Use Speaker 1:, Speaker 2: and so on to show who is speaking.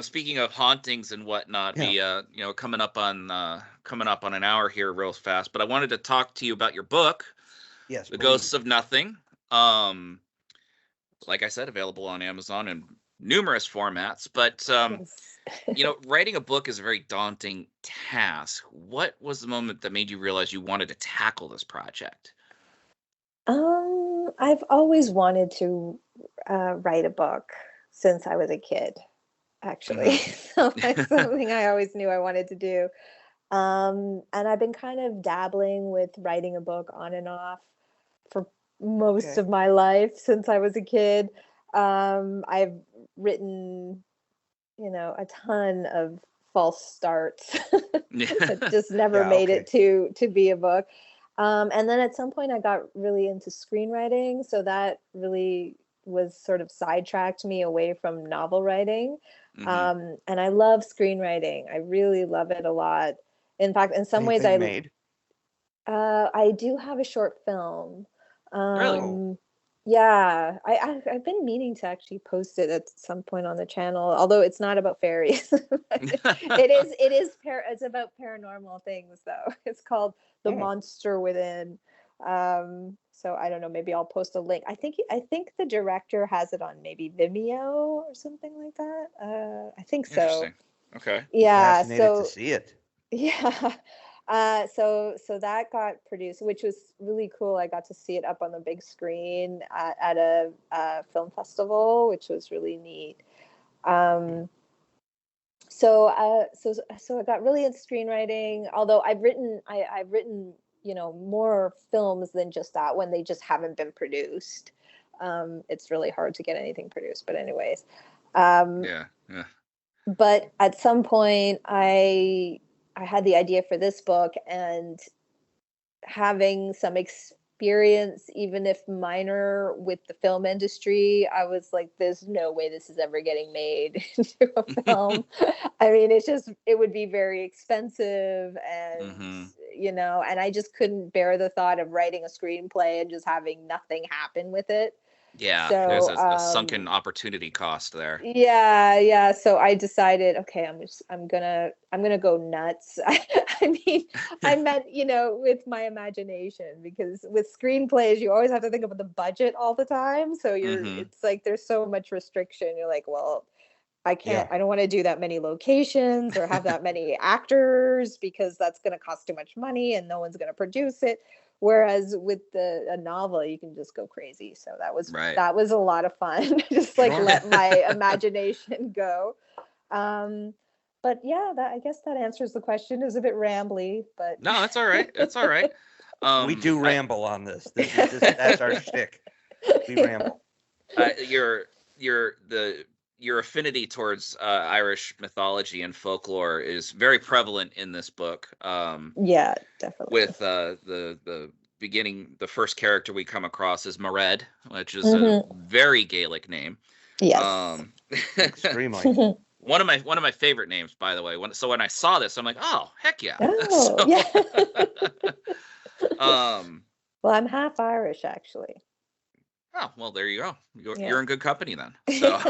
Speaker 1: Speaking of hauntings and whatnot,
Speaker 2: Yeah.
Speaker 1: coming up on an hour here real fast, but I wanted to talk to you about your book,
Speaker 2: Yes,
Speaker 1: The Ghosts
Speaker 2: please.
Speaker 1: of Nothing. Um, like I said, available on Amazon in numerous formats, but
Speaker 3: Yes.
Speaker 1: writing a book is a very daunting task. What was the moment that made you realize you wanted to tackle this project?
Speaker 3: I've always wanted to write a book since I was a kid, actually.
Speaker 1: Hmm.
Speaker 3: So that's something I always knew I wanted to do. And I've been kind of dabbling with writing a book on and off for most
Speaker 2: Okay.
Speaker 3: of my life since I was a kid. I've written, a ton of false starts that
Speaker 1: Yeah.
Speaker 3: just never
Speaker 2: Yeah,
Speaker 3: made
Speaker 2: okay.
Speaker 3: it to be a book. And then at some point I got really into screenwriting, so that really was sort of sidetracked me away from novel writing.
Speaker 1: Hmm.
Speaker 3: And I love screenwriting. I really love it a lot. In fact, in some ways
Speaker 2: Anything made?
Speaker 3: I do have a short film.
Speaker 1: Really?
Speaker 2: Oh,
Speaker 3: Um, yeah, I've been meaning to actually post it at some point on the channel, although it's not about fairies. It's about paranormal things though. It's called The
Speaker 2: oh,
Speaker 3: Monster Within. So I don't know, maybe I'll post a link. I think the director has it on maybe Vimeo or something like that. I think so.
Speaker 1: Interesting. Okay.
Speaker 2: I'm
Speaker 3: Yeah,
Speaker 2: fascinated to
Speaker 3: so
Speaker 2: see it.
Speaker 3: yeah. So that got produced, which was really cool. I got to see it up on the big screen at a film festival, which was really neat. Um, so I got really into screenwriting. Although I've written more films than just that when they just haven't been produced. It's really hard to get anything produced, but anyways. Um,
Speaker 1: Yeah. Yeah.
Speaker 3: but at some point I had the idea for this book, and having some experience, even if minor, with the film industry, I was like, there's no way this is ever getting made into a film. I mean, it would be very expensive, and
Speaker 1: Hmm.
Speaker 3: and I just couldn't bear the thought of writing a screenplay and just having nothing happen with it.
Speaker 1: Yeah. There's
Speaker 3: So
Speaker 1: a sunken opportunity cost there.
Speaker 3: yeah. So I decided, okay, I'm gonna go nuts. I mean, I meant, with my imagination, because with screenplays, you always have to think about the budget all the time. So
Speaker 1: Hmm.
Speaker 3: it's like there's so much restriction. You're like, well, I
Speaker 2: Yeah.
Speaker 3: can't, I don't want to do that many locations or have that many actors, because that's going to cost too much money and no one's going to produce it. Whereas with a novel, you can just go crazy. So that was
Speaker 1: Right.
Speaker 3: that was a lot of fun. Just like
Speaker 2: Sure.
Speaker 3: let my imagination go. Um, but yeah, I guess that answers the question. It was a bit rambly, but
Speaker 1: No, that's all right. That's all right.
Speaker 2: We do
Speaker 1: I,
Speaker 2: ramble on this. That's our shtick. We
Speaker 3: yeah.
Speaker 2: ramble.
Speaker 1: your your affinity towards Irish mythology and folklore is very prevalent in this book.
Speaker 3: Yeah, definitely.
Speaker 1: With the first character we come across is Mared, which is a
Speaker 3: Hmm.
Speaker 1: very Gaelic name.
Speaker 3: Yes.
Speaker 1: Um,
Speaker 2: Extremely.
Speaker 1: one of my favorite names, by the way. So when I saw this, I'm like, oh heck yeah!
Speaker 3: Oh,
Speaker 1: So,
Speaker 3: yeah.
Speaker 1: um,
Speaker 3: Well, I'm half Irish, actually.
Speaker 1: oh well, there you go. You're
Speaker 3: Yeah.
Speaker 1: in good company then. So,